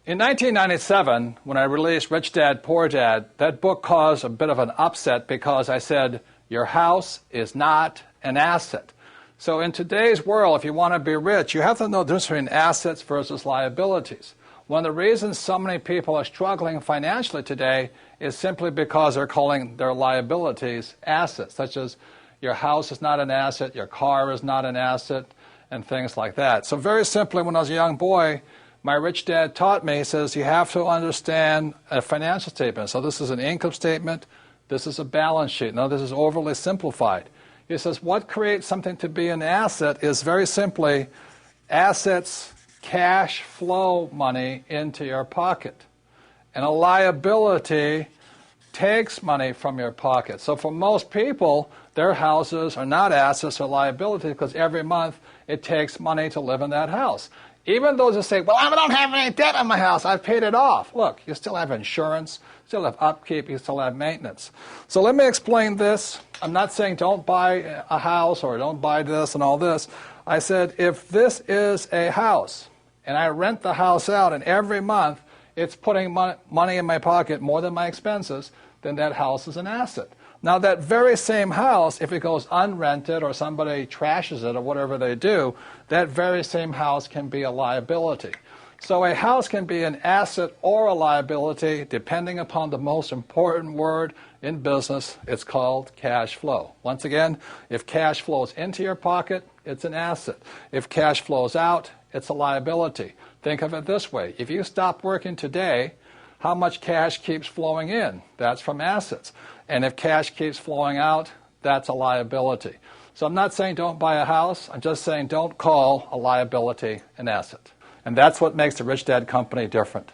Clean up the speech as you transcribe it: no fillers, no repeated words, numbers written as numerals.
In 1997, when I released Rich Dad, Poor Dad, that book caused a bit of an upset because I said, your house is not an asset. So in today's world, if you want to be rich, you have to know the difference between assets versus liabilities. One of the reasons so many people are struggling financially today is simply because they're calling their liabilities assets, such as your house is not an asset, your car is not an asset, and things like that. So very simply, when I was a young boy, my rich dad taught me, he says, you have to understand a financial statement. So this is an income statement, this is a balance sheet. Now this is overly simplified. He says, what creates something to be an asset is very simply assets, cash flow money into your pocket. And a liability takes money from your pocket. So for most people, their houses are not assets or liabilities because every month it takes money to live in that house. Even those who say, well, I don't have any debt on my house, I've paid it off. Look, you still have insurance, still have upkeep, you still have maintenance. So let me explain this. I'm not saying don't buy a house or don't buy this and all this. I said, if this is a house and I rent the house out and every month it's putting money in my pocket more than my expenses, then that house is an asset. Now that very same house, if it goes unrented or somebody trashes it or whatever they do, that very same house can be a liability. So a house can be an asset or a liability depending upon the most important word in business. It's called cash flow. Once again, if cash flows into your pocket, it's an asset. If cash flows out, it's a liability. Think of it this way. If you stop working today, how much cash keeps flowing in? That's from assets. And if cash keeps flowing out, that's a liability. So I'm not saying don't buy a house. I'm just saying don't call a liability an asset. And that's what makes the Rich Dad Company different.